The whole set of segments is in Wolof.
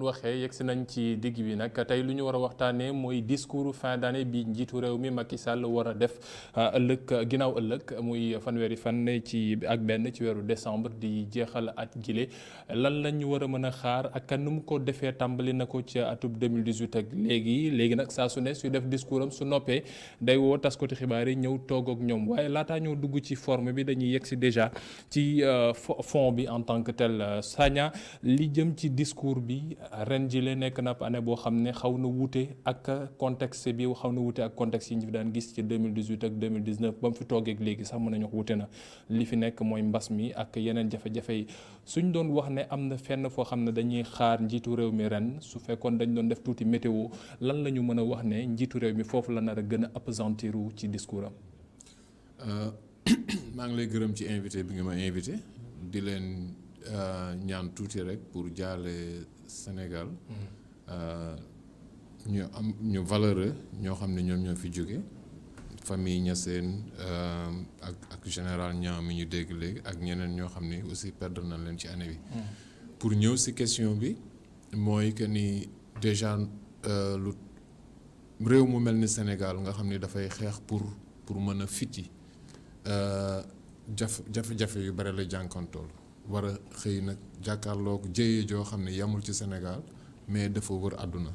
doon waxee yegsi nañ ci digg bi nag tey lu ñu war a waxtaanee mooy discours fin d'année bi njiitu réew mi Macky Sall war a def ëllëg ginnaaw ëllëg muy fanweeri fan ci ak benn ci weeru décembre di jeexal at gile lan la ñu war a mën a xaar ak nu mu ko defee tàmbali na ko ci atub 2018 ak léegi nag saa su ne suy def discours am su noppee day woo taskati xibaar yi ñëw toog ak ñoom waaye laataa ñoo dugg ci forme bi dañuy yegsi déjà ci fond bi en tant que tel Sagna li jëm ci discours bi ren jile nekk na ab année boo xam ne xaw na wuute ak contexte bi xaw na wuute ak contexte yi ñu fi daan gis ci 2018 ak 2019 ba mu fi toogee ak léegi sax mën nañu wax wuute na li fi nekk mooy mbas mi ak yeneen jafe-jafe yi suñ doon wax ne am na fenn foo xam ne dañuy xaar njiitu réew mi ren su fekkoon dañ doon def tuuti météo lan la ñu mën a wax ne njiitu réew mi foofu la nar a gën a appesantir ci discours am. maa ngi lay gërëm ci invité bi nga ma invité di leen ñaan tuuti rek pour jaale Sénégal ñu valeureux ñoo xam ne ñoom ñoo fi jóge famille Niassène ak général Niang mi ñu dégg léegi ak ñeneen ñoo xam ne aussi perdre nañ leen ci année bi. pour ñëw ci question bi mooy que ni déjà lu réew mu mel ni Sénégal nga xam ni dafay xeex pour mën a fiti jafe-jafe yu bare la jànkantool war a xëy nag jàkkaarloog jëye joo xam ne yamul ci Sénégal mais dafa wër àdduna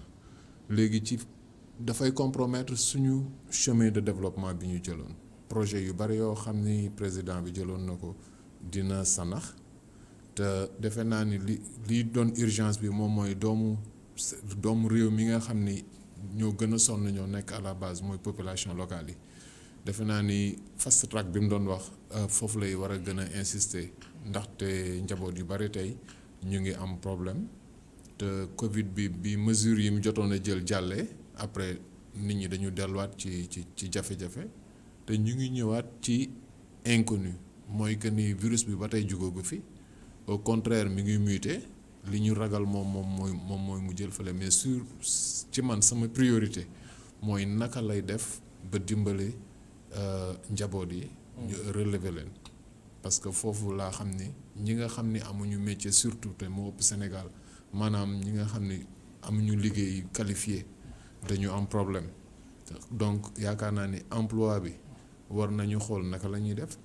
léegi ci dafay compromettre suñu chemin de développement bi ñu jëloon projet yu bare yoo xam ni président bi jëloon na ko dina sanax te defe naa ni li doon urgence bi moom mooy doomu réew mi nga xam ni ñoo gën a sonn ñoo nekk à la base mooy population locale yi defe naa ni fast track bi mu doon wax foofu lay war a gën a insister ndaxte njaboot yu bari tey ñu ngi am problème te Covid bi mesures yi mu jotoon a jël jàllee après nit ñi dañu delluwaat ci jafe-jafe te ñu ngi ñëwaat ci inconnu mooy que ni virus bi ba tey jugagu fi au contraire mi ngi muté li ñu ragal moom mooy mu jël fële mais ci man sama priorité mooy naka lay def ba dimbale njaboot yi ñu relever leen parce que foofu laa xam ni ñi nga xam ni amuñu métier surtout te moo ëpp Sénégal maanaam ñi nga xam ni amuñu liggéey qualifié dañu am problème donc yaakaar naa ni emploi bi war nañu xool naka la ñuy def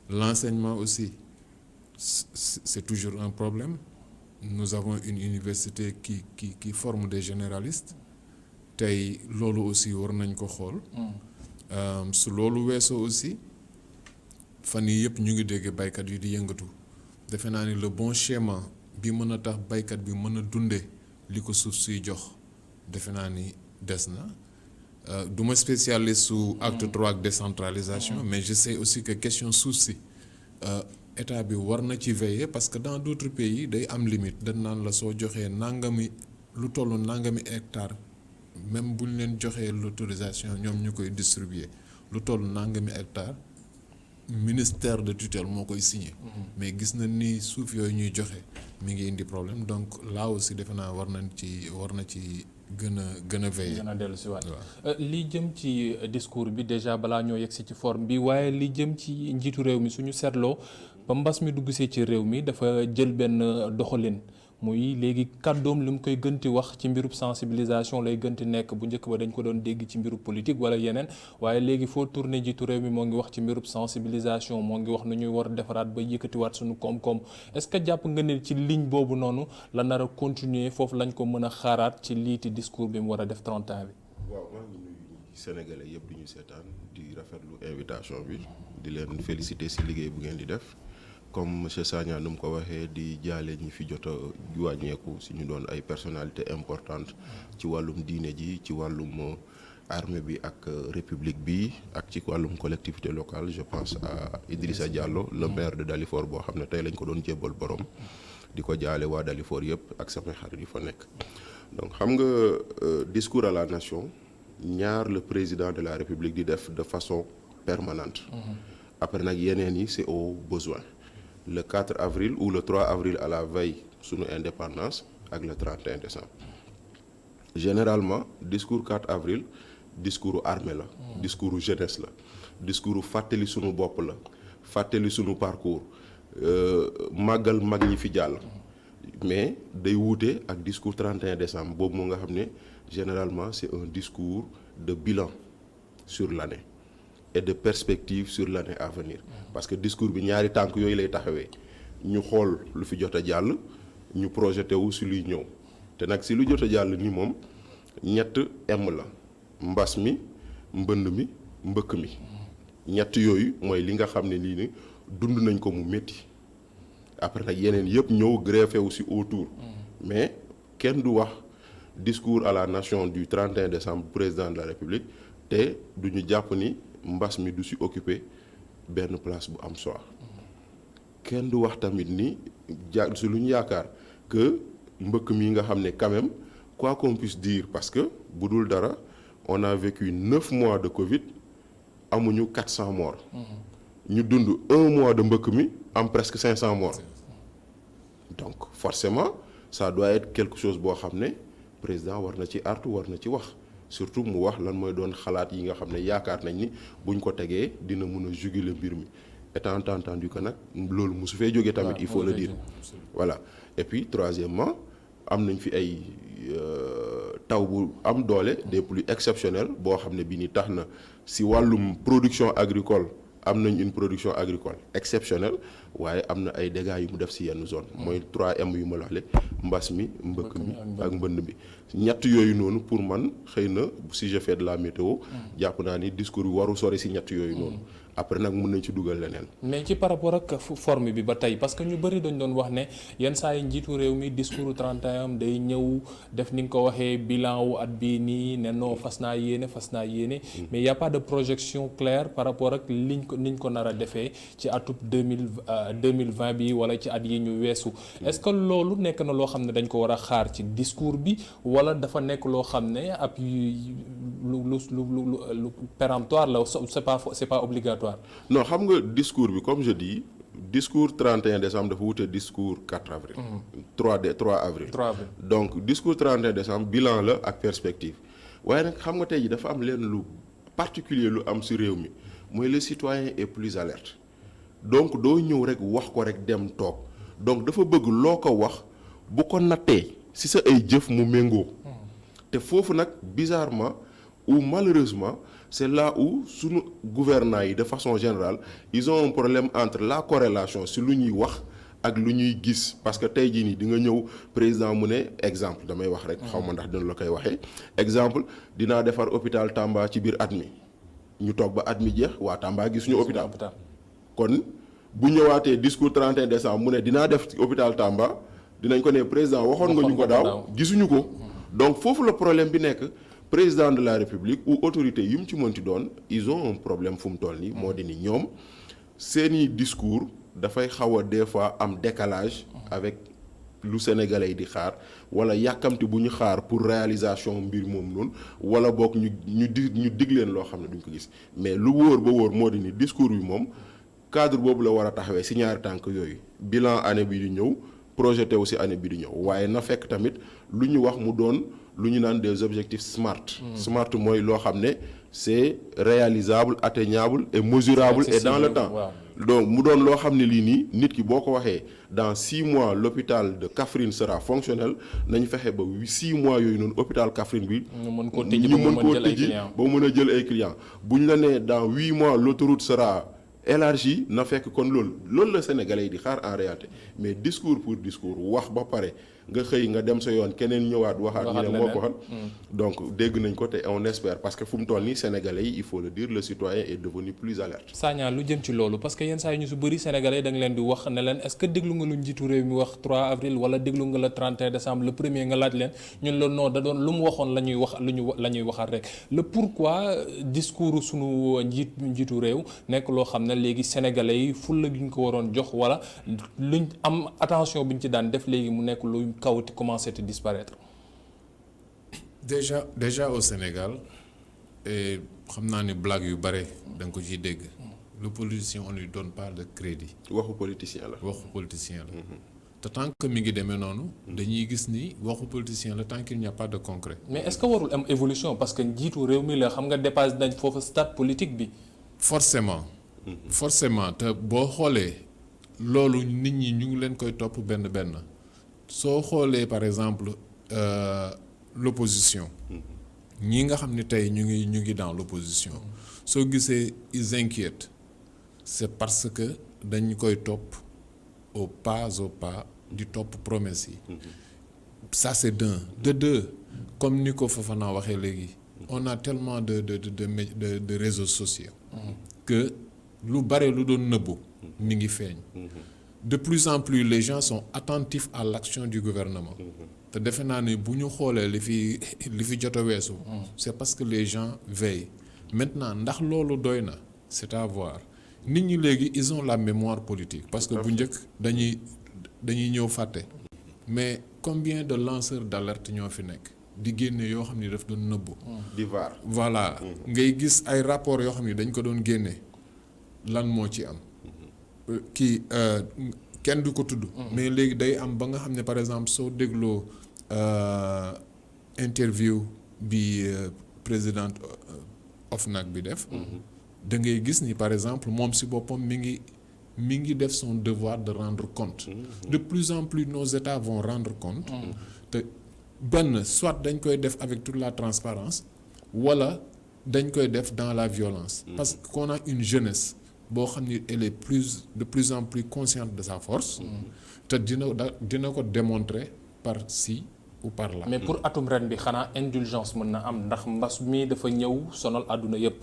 l'enseignement aussi c'est toujours un problème nous avons une université qui forme des généralistes tey loolu aussi war nañ ko xool su loolu weesoo aussi fan yii yëpp ñu ngi dégg baykat yi di yëngatu defe naa ni le bon schéma bi mën a tax baykat bi mën a dundee li ko suuf suy jox defe naa ni des na du ma spécialiste su acte 3 ak décentralisation mais je sais aussi que question suuf si état bi war na ci veiller parce que dans d'autres pays day am limite dañ naan la soo joxee nangami lu toll nangami hectare même bu ñu leen joxee l'autorisation ñoom ñu koy distribuer lu toll nangami hectare ministère de tutelle moo koy signé. mais gis na ni suuf yooyu ñuy joxe mi ngi indi problème donc là aussi defe naa war na ci gën a veiller. gën a dellu si waat li jëm ci discours bi déjà balaa ñoo yegsi ci forme bi waaye li jëm ci njiitu réew mi suñu seetloo ba mbas mi dugg see ci réew mi dafa jël benn doxalin muy léegi kàddoom li mu koy gënti wax ci mbirub sensibilisation lay gënti nekk bu njëkk ba dañ ko doon dégg ci mbirub politique wala yeneen waaye léegi foo tourné njiitu réew mi moo ngi wax ci mbirub sensibilisation moo ngi wax nu ñuy war a defaraat ba yëkkatiwaat suñu koom-koom est-ce que jàpp nga ne ci ligne boobu noonu la nar a continuer foofu lañ ko mën a xaaraat ci liiti discours bi mu war a def 30 ans bi. waaw maa ngi nuyu Sénégalais yëpp di ñu seetaan di rafetlu invitation bi di leen féliciter ci liggéey bu ngeen di def. comme monsieur Sagna nu mu ko waxee di jaale ñi fi jot a wàññeeku si ñu doon ay personnalité importante ci wàllum diine ji ci wàllum armée bi ak république bi ak ci wàllum collectivité locale je pense à Idrissa Diallo le maire de Dalifort boo xam ne tey lañ ko doon jébbal borom di ko jaale waa Dalifort yëpp ak samay xarit yu fa nekk. donc xam nga discours à la nation ñaar le président de la république di def de façon permanente. après nag yeneen yi c'est au besoin. le 4 avril ou le 3 avril à la veille sunu indépendance ak le 31 décembre généralement discours 4 avril discours armée la discours jeunesse la discours fàttali sunu bopp la fàttali sunu parcours màggal mag ñi fi jàll mais day wuute ak discours 31 décembre boobu moo nga xam ne généralement c'est un discours de bilan sur l'année et de perspective sur l'année à venir parce que discours bi ñaari tànk yooyu lay taxawee ñu xool lu fi jot a jàll ñu projeté wu si luy ñëw te nag si lu jot a jàll ni moom ñett M la mbas mi mbënd mi mbëkk mi ñett yooyu mooy li nga xam ne lii ni dund nañ ko mu métti après nag yeneen yëpp ñëw greffé wu si autour mais kenn du wax discours à la nation du 31 décembre président de la République te du ñu jàpp ni mbas mi du si occupé benn place bu am solo kenn du wax tamit ni si lu ñu yaakaar que mbëkk mi nga xam ne quand même quoi qu'on puisse dire parce que bu dul dara on a vécu 9 mois de Covid amuñu 400 morts. ñu dund 1 mois de mbëkk mi am presque 500 morts donc forcément ça doit être quelque chose boo xam ne président war na ci artu war na ci wax surtout mu wax lan mooy doon xalaat yi nga xam ne yaakaar nañ ni buñ ko tegee dina mun a juguler mbir mi étant entendu que nag loolu mosu fee jógee tamit il faut le dire voilà et puis troisièmement am nañ fi ay taw bu am doole des pluies exceptionnelles boo xam ne bi ni tax na si wàllum production agricole am nañ une production agricole exceptionnelle waaye am na ay dégâts yu mu def si yenn zone mooy 3M yu ma la waxee mbas mi mbëkk mi ak mbënd mi ñett yooyu noonu pour man xëy na si je fais de la météo jàpp naa ni discours bi waru sori si ñett yooyu noonu après nag mën nañ ci dugal leneen. mais ci par rapport ak forme bi ba tey parce que ñu bëri dañ doon wax ne yenn saa yi njiitu réew mi discours 31 day ñëw def ni nga ko waxee bilan wu at bii nii ne non fas naa yéene mais y a pas de projection claire par rapport ak niñ ko nar a defee ci atub 2020 bi wala ci at yi ñu weesu. est-ce que loolu nekk na loo xam ne dañ ko war a xaar ci discours bi wala dafa nekk loo xam ne ab lu péremptoire la c'est pas obligatoire. non xam nga discours bi comme je dis discours 31 décembre dafa wute discours 4 avril. 3 avril. donc discours 31 décembre bilan la ak perspective waaye nag xam nga tey ji dafa am leen lu particulier lu am ci réew mi mooy le citoyen est plus alerte donc doo ñëw rek wax ko rek dem toog donc dafa bëgg loo ko wax bu ko nattee ci sa ay jëf mu méngoo te foofu nag bizarrement ou malheureusement c'est là où sunu gouvernants yi de façon générale ils ont un problème entre la corrélation si lu ñuy wax ak lu ñuy gis parce que tey jii nii di nga ñëw président mu ne exemple damay wax rek xaw ma ndax dina la koy waxee exemple dinaa defar hôpital Tamba ci biir at mi ñu toog ba at mi jeex waa Tamba gisuñu hôpital kon bu ñëwaatee discours 31 décembre mu ne dinaa def ci hôpital Tamba dinañ ko ne président waxoon nga ñu ko daaw gisuñu ko donc foofu la problème bi nekk président de la République ou autorité yu mu ci mënti doon ils ont un problème fu mu toll nii moo di ni ñoom seeni discours dafay xaw a des fois am décalage avec lu sénégalais yi di xaar wala yàkkamti bu ñu xaar pour réalisation mbir moom noonu wala boog ñu dig leen loo xam ne duñ ko gis mais lu wóor ba wóor moo di ni discours bi moom cadre boobu la war a taxawee ci ñaari tànk yooyu bilan année bi di ñëw projeté aussi année bi di ñëw waaye na fekk tamit lu ñu wax mu doon lu ñu naan des objectifs SMART. SMART mooy loo xam ne c'est réalisable atteignable et mesurable et dans le temps. donc mu doon loo xam ne lii nii nit ki boo ko waxee dans 6 mois l'hôpital de Kaffrine sera fonctionnel nañu fexe ba 6 mois yooyu noonu hôpital Kaffrine bi. ñu mën koo tijji ba mën a jël ay clients bu ñu la nee dans 8 mois l'autoroute sera élargie na fekk kon loolu la Sénégalais yi di xaar en réalité mais discours pour discours wax ba pare nga xëy nga dem sa yoon keneen ñëwaat waxaat ñu ne moo ko waxal donc dégg nañ ko te on espère parce que fu mu toll nii Sénégalais yi il faut le dire le citoyen est devenu plus alerte. Sagna lu jëm ci loolu parce que yenn saa yi ñu su bëri Sénégalais yi da nga leen di wax ne leen est-ce que déglu nga lu njiitu réew mi wax 3 avril wala déglu nga le 31 décembre le premier nga laaj leen ñun la non da doon lu mu waxoon la ñuy wax la ñuy waxaat rek le pourquoi discours sunu njiitu réew nekk loo xam ne léegi Sénégalais yi fulla gi ñu ko waroon jox wala luñ am attention bi ñu ci daan def léegi mu nekk lu kawti commencé te disparaître. déjà au Sénégal xam naa ni blague yu bare da nga ko ciy dégg le politicien on lui donne pas de crédit. waxu politicien la. te tant que mi ngi demee noonu. dañuy gis ni waxu politicien la tant qu'il n'y a pas de concret. mais est-ce que warul am évolution parce que njiitu réew mi la xam nga dépassé nañ foofu stade politique bi. forcément te boo xoolee loolu nit ñi ñu ngi leen koy topp benn soo xoolee par exemple l'opposition ñi nga xam ne tey ñu ngi dans l'opposition soo gisee ils inquiètent c'est parce que dañ koy topp au pas di topp promesse yi ça c'est d'un de deux comme ni ko Fofana waxee léegi on a tellement de réseaux sociaux que lu bare lu doon nëbbu mi ngi feeñ de plus en plus les gens sont attentifs à l'action du gouvernement te defe naa ni bu ñu xoolee li fi jot a weesu c'est parce que les gens veillent maintenant ndax loolu doy na c'est à voir nit ñi léegi ils ont la mémoire politique parce que bu njëkk dañuy ñëw fàtte mais combien de lanceurs d'alerte ñoo fi nekk di génne yoo xam ni daf doon nëbbu di vaar voilà ngay gis ay rapports yoo xam ni dañ ko doon génne lan moo ci am kii kenn du ko tudd mais léegi day am ba nga xam ne par exemple soo dégloo interview bi présidente OFNAC bi def da ngay gis ni par exemple moom si boppam mi ngi def son devoir de rendre compte de plus en plus nos États vont rendre compte te benn soit dañ koy def avec toute la transparence wala dañ koy def dans la violence parce qu'on a une jeunesse boo xam ni elle est de plus en plus consciente de sa force te dina ko démontrer par ci ou par là. mais pour atum ren bi xanaa indulgence mën na am ndax mbas mi dafa ñëw sonal àdduna yépp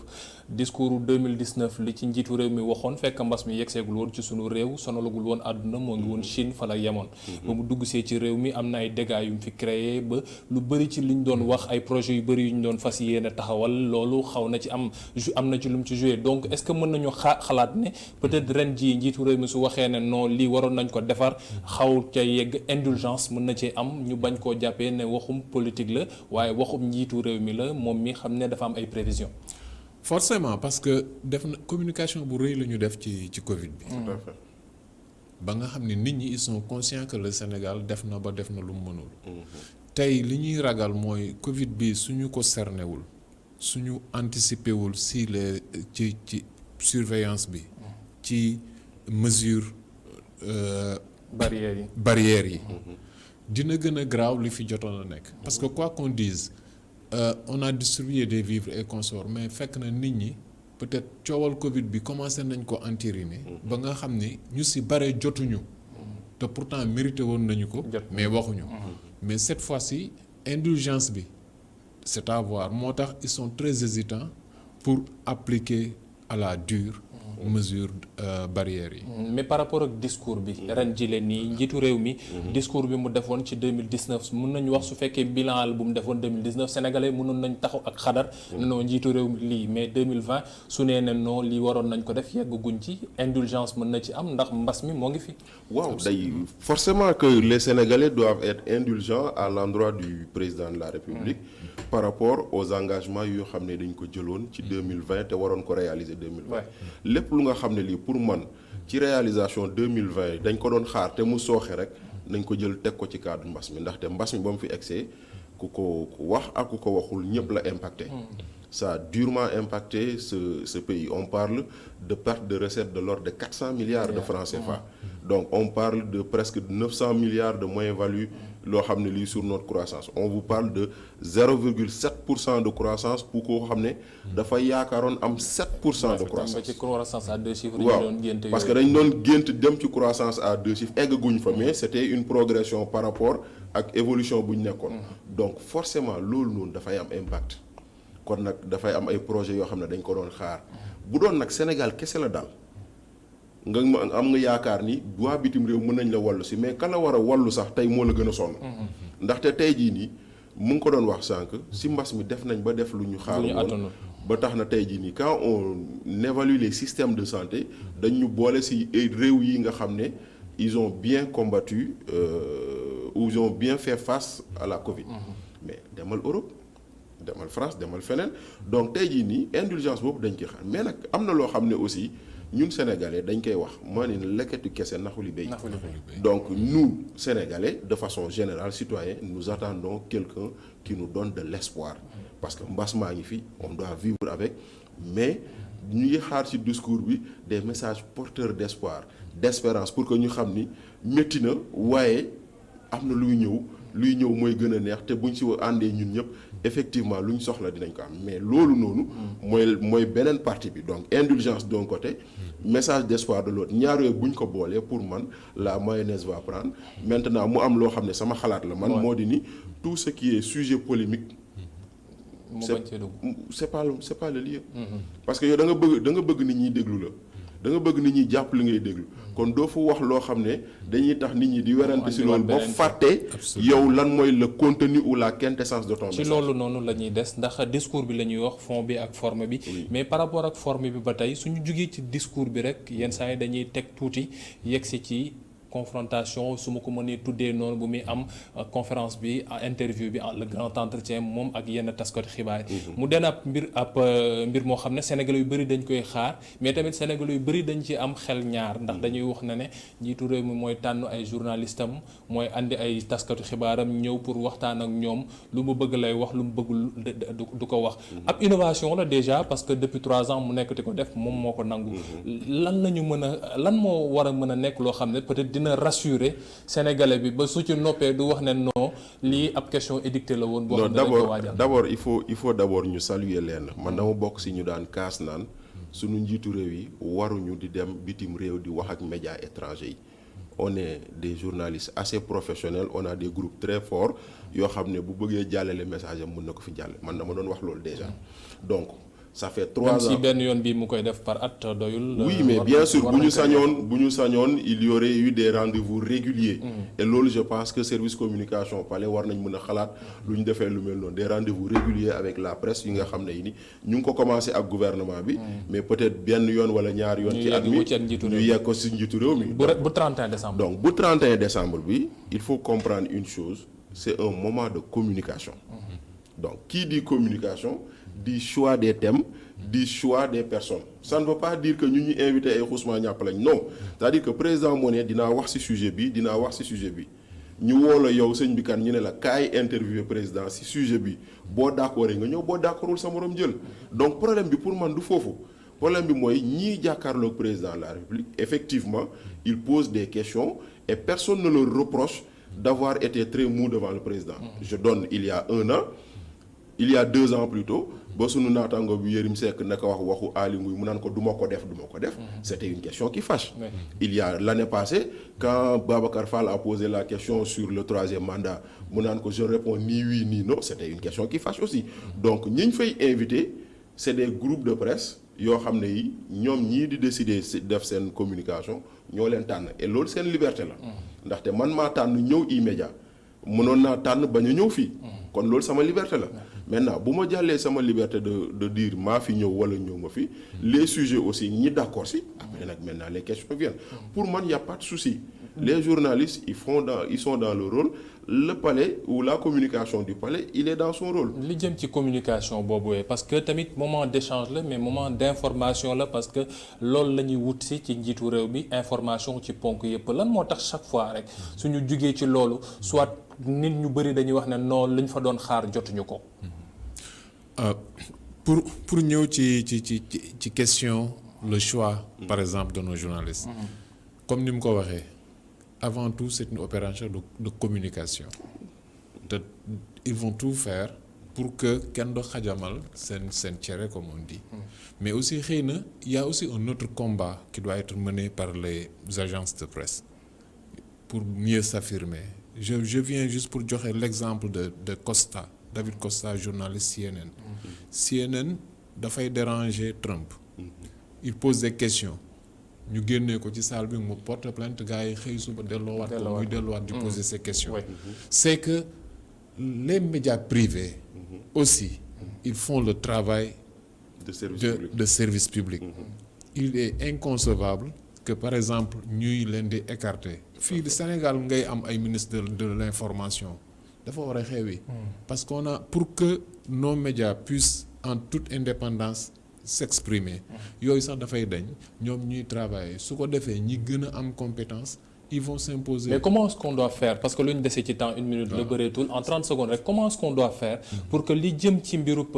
discours 2019 li ci njiitu réew mi waxoon fekk mbas mi yegseegul woon ci sunu réew sonalagul woon àdduna moo ngi woon Chine fa la yemoon ba mu dugg see ci réew mi am na ay dégâts yu mu fi créé ba lu bëri ci liñ doon wax ay projets yu bëri yu ñu doon fas yéene taxawal loolu xaw na ci am na ci lu mu ci joué donc est-ce que mën nañu xalaat ne peut-être ren jii njiitu réew mi su waxee ne non lii waroon nañ ko defar xaw ca yegg indulgence mën na cee am ñu bañ koo jàppee ne waxum politique la waaye waxum njiitu réew mi la moom mi xam ne dafa am ay prévisions. forcément parce que def na communication bu rëy la ñu def ci Covid bi. tout à fait. ba nga xam ne nit ñi ils sont conscients que le Sénégal def na lu mu mënul. tey li ñuy ragal mooy Covid bi suñu ko cerné wul suñu anticiper wul ci surveillance bi. ci mesure barrières yi. dina gën a graaw li fi jotoon a nekk. parce que quoi qu'on dise on a distribué des vivres et consorts mais fekk na nit ñi peut-être coowal Covid bi commencé nañ ko entériner. ba nga xam ni ñu ci bare jotuñu. te pourtant mérité woon nañu ko. mais waxuñu. mais cette fois-ci indulgence bi c'est à voir moo tax ils sont très hésitants pour appliquer à la dure. mesure barrières yi. mais par rapport ak discours bi. ren jile nii njiitu réew mi. discours bi mu defoon ci 2019 mun nañu wax su fekkee bilan bu mu defoon 2019 sénégalais mënoon nañ taxaw ak xadar. non njiitu réew mi lii mais 2020 su nee ne non lii waroon nañ ko def yeggaguñ ci indulgence mën na ci am ndax mbas mi moo ngi fi. waaw day forcément que les sénégalais doivent être indulgents à l'endroit du président de la république. par rapport aux engagements yoo xam ne dañ ko jëloon ci 2020 te waroon ko réaliser 2020. lépp lu nga xam ne lii pour man ci réalisation 2020 dañ ko doon xaar te mu sooxe rek nañ ko jël teg ko ci cadre mbas mi ndaxte mbas mi ba mu fi egsee ku ko wax ak ku ko waxul ñëpp la impacté. ça a durement impacté ce pays on parle de perte de recettes de l'ordre de 400 milliards de francs CFA. donc on parle de presque 900 milliards de moins-value loo xam ne lii sur notre croissance on vous parle de 0,7% de croissance pour koo xam ne dafa yaakaaroon am 7% de croissance. ci croissance à deux chiffres. waaw parce que dañ doon gént dem ci croissance à deux chiffres eggaguñ fa mais c'était une progression par rapport ak évolution bu ñu nekkoon. donc forcément loolu noonu dafay am impact. kon nag dafay am ay projets yoo xam ne dañ ko doon xaar bu doon nag Sénégal kese la daal nga am nga yaakaar ni waa bitim réew mën nañ la wallu si mais kan la war a wallu sax tey moo la gën a sonn. ndaxte tey jii nii mu ngi ko doon wax sànq si mbas mi def nañ ba def lu ñu xaar woon ba tax na tey jii nii quand on évalue les systèmes de santé dañ ñu boole si réew yi nga xam ne ils ont bien combattu ou ils ont bien fait face à la Covid. mais demal Europe. demal France demal feneen donc tey jii nii indulgence boobu dañ koy xaar mais nag am na loo xam ne aussi ñun sénégalais dañ koy wax moo ne lekketu kese naxuli béy. donc nous sénégalais de façon générale citoyens nous attendons quelqu'un qui nous donne de l'espoir parce que mbas maa ngi fi on doit vivre avec mais ñu ngi xaar ci discours bi des messages porteurs d'espoir d'espérance pour que ñu xam ni métti na waaye am na luy ñëw mooy gën a neex te buñ si àndee ñun ñëpp effectivement luñ soxla dinañ ko am mais loolu noonu mooy beneen partie bi donc indulgence d'un côté message d'espoir de l'autre ñaar yooyu buñ ko boolee pour man la mayonnaise va prendre maintenant mu am loo xam ne sama xalaat la man moo di ni tout ce qui est sujet polémique c'est pas le lieu parce que yow da nga bëgg nit ñi déglu la da nga bëgg nit ñi jàpp li ngay déglu kon doo fa wax loo xam ne dañuy tax nit ñi di werante si loolu ba fàtte yow lan mooy le contenu ou la quintessence de ton message. ci loolu noonu la ñuy des ndax discours bi la ñuy wax fond bi ak forme bi mais par rapport ak forme bi ba tey suñu jugee ci discours bi rek yenn saa yi dañuy teg tuuti yegsi ci confrontation su ma ko mënee tuddee noonu bu muy am conférence bi interview bi le grand entretien moom ak yenn taskati xibaar mu den ab mbir moo xam ne sénégalais yu bëri dañ koy xaar mais tamit sénégalais yu bëri dañ ci am xel ñaar ndax dañuy wax ne njiitu réew mi mooy tànn ay journaliste am mooy andi ay taskatu xibaaram ñëw pour waxtaan ak ñoom lu mu bëgg lay wax lu mu bëggul du ko wax ab innovation la déjà parce que depuis 3 ans mu nekk di ko def moom moo ko nangu lan moo war a mën a nekk loo xam ne peut-être dina rassurer sénégalais bi ba su ci noppee du wax ne non lii ab question édictée la woon. boo xam ne dañ ko waajal d'abord il faut d'abord ñu saluer leen man dama bokk si ñu daan kaas naan suñu njiitu réew yi waruñu di dem bitim réew di wax ak médias étrangers yi. On est des journalistes assez professionnels on a des groupes très forts yoo xam ne bu bëggee jàllale message am mën na ko fi jàll man dama doon wax loolu déjà donc. Ça fait 3 ans même si benn yoon bii mu koy def par at doyul. oui mais bien sûr bu ñu sañoon il y aurait eu des rendez-vous réguliers. Et loolu je pense que service communication palais war nañ mën a xalaat lu ñu defee lu mel noonu des rendez-vous réguliers avec la presse yi nga xam ne ni ñu ngi ko commencé ak gouvernement bi. mais peut-être benn yoon wala ñaari yoon. ci at mi ñu yegg ko ci njiitu réew mi. bu 31 décembre. donc bu 31 décembre bi il faut comprendre une chose c'est un moment de communication. Donc qui dit communication dit choix des thèmes dit choix des personnes ça ne veut pas dire que ñu invité ay xusma ñàpp lañ non c'est-à-dire que président moo ne dinaa wax ci sujet bi ñu woo la yow sëñ bi kan ñu ne la kaay interviewer président ci sujet bi boo d'accord nga ñëw boo d'accordul sa morom jël donc problème bi pour man du foofu problème bi mooy ñii jàkkaarloog président de la République effectivement il pose des questions et personne ne leur reproche d'avoir été très mou devant le président je donne il y a 2 ans plutôt ba sunu naataango bi Yérim Seck naka waxu Aly Ngouille mu naan ko du ma ko def c'était une question qui fâche. Il y a l'année passée quand Babacar Fall a posé la question sur le 3e mandat mu naan ko je réponds ni oui ni non c'était une question qui fâche aussi donc ñi ñu fay invité c'est des groupes de presse yoo xam ne yi ñoom ñii di décider def seen communication ñoo leen tànn et loolu seen liberté la ndaxte man maa tànn ñëw E-Media mënoon naa tànn bañ a ñëw fii kon loolu sama liberté la maintenant bu ma jàllee sama liberté de dire maa fi ñëw wala ñëw ma fi les sujets aussi ñi d'accord si après nag maintenant les questions viennent pour man y a pas de souci les journalistes ils sont dans le rôle le palais ou la communication du palais il est dans son rôle. li jëm ci communication boobu parce que tamit moment d'échange la mais moment d'information la parce que loolu la ñuy wut si ci njiitu réew bi information ci ponk yëpp lan moo tax chaque fois rek suñu jugee ci loolu soit nit ñu bëri dañuy wax ne non lañ fa doon xaar jotuñu ko. pour ñëw ci question le choix par exemple de nos journalistes. Comme ni mu ko waxee. Avant tout c'est une opération de communication ils vont tout faire pour que kenn do xajamal seen cere comme on dit mais aussi xëy na il y a aussi un autre combat qui doit être mené par les agences de presse pour mieux s'affirmer je viens juste pour joxe l'exemple de Costa David Costa journaliste CNN dafay déranger Trump il pose des questions ñu génnee ko ci salle bi mu porte plainte gars yi xëy suba delloowaat ko muy delluwaat di poser ces questions c'est que les médias privés aussi ils font le travail de service public il est inconcevable que par exemple ñuy leen di écarter fii di Sénégal ngay am ay ministre de l'information dafa war a xewi parce qu'on a pour que nos médias puissent en toute indépendance s'exprimer yooyu sax dafay dañ ñoom ñuy travailler su ko defee ñi gën a am compétence ils vont s'imposer. Mais comment est-ce qu'on doit faire parce que lu ñu dese ci temps 1 minute la bëreetul en 30 secondes rek comment est-ce qu'on doit faire pour que li jëm ci mbirub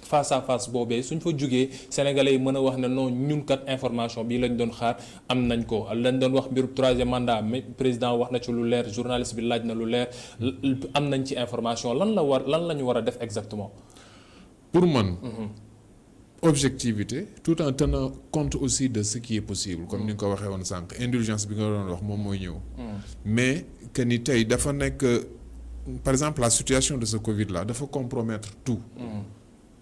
face à face boobee suñ fa jugee sénégalais yi mën a wax ne non ñun kat information bii lañ doon xaar am nañ ko lañ doon wax mbirub 3e mandat mais président wax na ci lu leer journaliste bi laaj na lu leer am nañ ci information lan la ñu war a def exactement. Pour man. Objectivité tout en tenant compte aussi de ce qui est possible comme ni nga ko waxee woon sànq indulgence bi nga doon wax moom mooy ñëw mais que ni tey dafa nekk par exemple la situation de ce Covid là dafa compromettre tout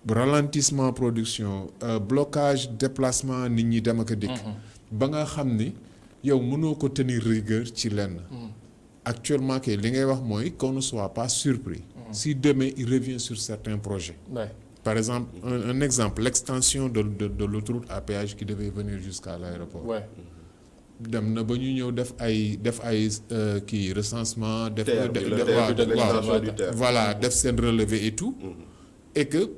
ralentissement production blocage déplacement nit ñi dem ak a dikk ba nga xam ni yow mënoo ko tenir rigueur ci lenn actuellement kay li ngay wax mooy qu'on ne soit pas surpris si demain il revient sur certains projets. Par exemple, un exemple, l'extension de l'autoroute à péage qui devait venir jusqu'à l'aéroport. Ouais. dem na ba ñu ñëw def ay kii recensement. Voilà def seen relevé et tout. Et que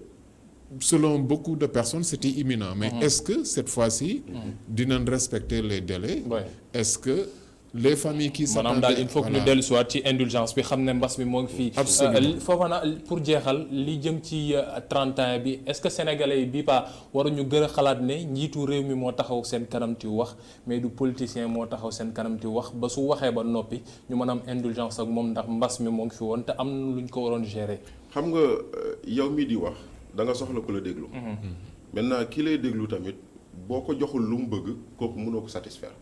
selon beaucoup de personnes c'était imminent. Mais est-ce que cette fois-ci. dinañ respecter les délais. Est-ce que. Les familles qui s'attendaient maanaam daal il faut que ñu dellu si waat ci indulgence bi xam ne mbas mi moo ngi fii. absolument foofa na pour jeexal li jëm ci 31 bi est-ce que sénégalais yi bii pas waruñu gën a xalaat ne njiitu réew mi moo taxaw seen kanam ti wax mais du politicien moo taxaw seen kanam ti wax ba su waxee ba noppi ñu mën a am indulgence ak moom ndax mbas mi moo ngi fi woon te am na lu ñu ko waroon gérer. xam nga yow mii di wax da nga soxla ku la déglu. maintenant ki lay déglu tamit boo ko joxul lu mu bëgg kooku mënoo ko satisfaire.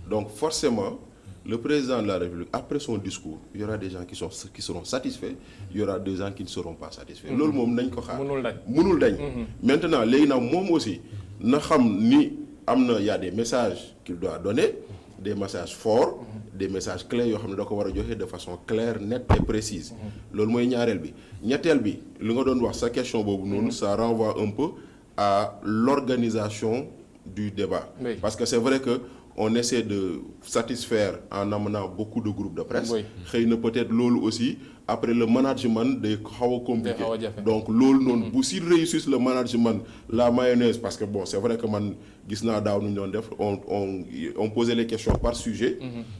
Donc forcément, le président de la République, après son discours, il y aura des gens qui seront satisfaits, il y aura des gens qui ne seront pas satisfaits. Loolu moom nañ ko xaar. mënul dañ. Maintenant léegi nag moom aussi na xam ni am na y a des messages qu'il doit donner, des messages forts, des messages clairs yoo xam ne da ko war a joxe de façon claire, nette et précise. Loolu mooy ñaareel bi. ñetteel bi li nga doon wax sa question boobu noonu ça renvoie un peu à l'organisation du débat. Oui. Parce que c'est vrai que on essaie de satisfaire en amenant beaucoup de groupes de presse. xëy na peut-être loolu aussi après le management day xaw a compliqué. Donc loolu noonu bu si réussisse le management la mayonnaise parce que bon c'est vrai que man gis naa daaw nu ñu doon def on posait les questions par sujet.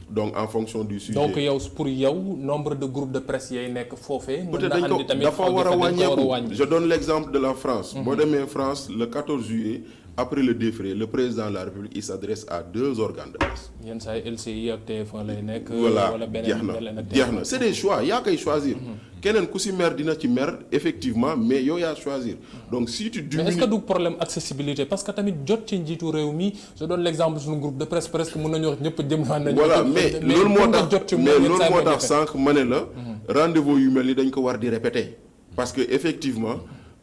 Donc en fonction du sujet. Donc yow pour yow nombre de groupes de presse yay nekk foofee. peut-être dañ ko dafa war a wàññeeku. Je donne l'exemple de la France. boo demee France le 14 juillet. Après le défilé, le président de la République il s'adresse à 2 organes de presse. yenn saa yi LCI ak TF1 lay nekk. voilà wala beneen jeex na c'est des choix yaa koy choisir. keneen ku si mer dina ci mer effectivement mais yow yaa choisir. Donc si tu diminues. Mais est-ce que du problème accessibilité parce que tamit jot ci njiitu réew mi je donne l'exemple suñu groupe de presse presque mën nañu wax ñëpp jëm nañu. voilà mais loolu moo tax sànq ma ne la. rendez-vous yu mel ni dañ ko war di répéter. parce que effectivement.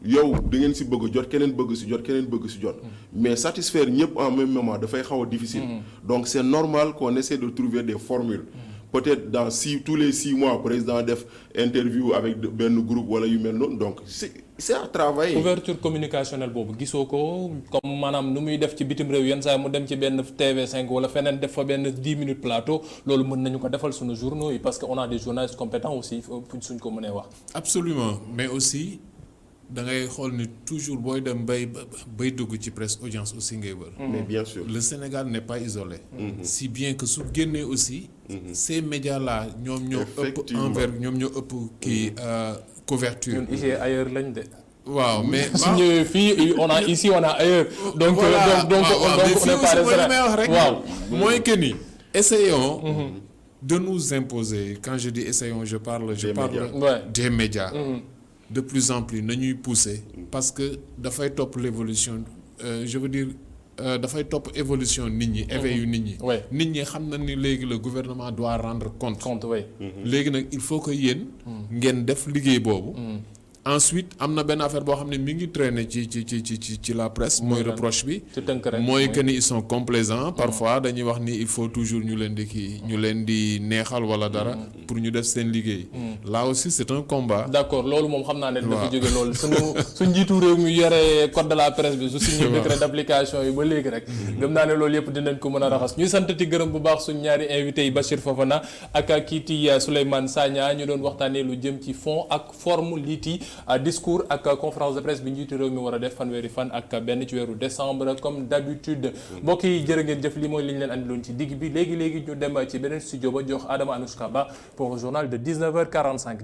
yow da ngeen si bëgg jot keneen bëgg si jot keneen bëgg si jot mais satisfaire ñëpp en même moment dafay xaw a difficile. Donc c'est normal qu'on essaie de trouver des formules. Peut-être dans tous les 6 mois président def interview avec benn groupe wala yu mel noonu donc c'est à travailler. Couverture communicationnelle boobu gisoo ko comme maanaam nu muy def ci bitim réew yenn saa mu dem ci benn TV5 wala feneen def fa benn 10 minutes plateau loolu mën nañu ko defal suñu journaux yi parce que on a des journalistes compétents aussi suñ ko mënee wax. Absolument mais aussi. da ngay xool ni toujours booy dem bay dugg ci presse audience aussi ngay wër. Mais bien sûr. Le Sénégal n'est pas isolé. Si bien que su génnee aussi. Ces médias là ñoom ñoo ëpp ñoom ñoo ëpp kii couverture. ñun ici ailleurs lañ de. waaw mais su ñëwee fii on a ici on a ailleurs. donc donc on est pas rek. waaw mooy que ni essayons. De nous imposer quand je dis essayons je parle des médias. De plus en plus nañuy pousser parce que dafay topp l'évolution je veux dire dafay topp évolution nit ñi éveil yu nit ñi nit ñi xam na ni léegi le gouvernement doit rendre compte léegi nag il faut que yéen ngeen def liggéey boobu ensuite am na benn affaire boo xam ne mi ngi traîner ci la presse mooy reproche bi mooy que ni ils sont complaisants parfois dañuy wax ni il faut toujours ñu leen di neexal wala dara pour ñu def seen liggéey là aussi c'est un combat. D'accord loolu moom xam naa ne dafa jóge loolu su njiitu réew mi yore code de la presse bi su signé décret d'application yi ba léegi rek gëm naa ne loolu yëpp dinañ ko mën a raxas ñuy sant ci gërëm bu baax suñ ñaari invité yi Bachir Fofana ak kiiti Souleymane Sagna ñu doon waxtaanee lu jëm ci fond ak forme liiti discours ak conférence de presse bi njiitu réew mi war a def fanweeri fan ak benn ci weeru décembre comme d'habitude. mbokk yi jërë ngeen jëf li mooy li ñu leen andiloon ci digg bi léegi ñu dem ci beneen studio ba jox Adama Anouchka Ba pour le journal de 19h45.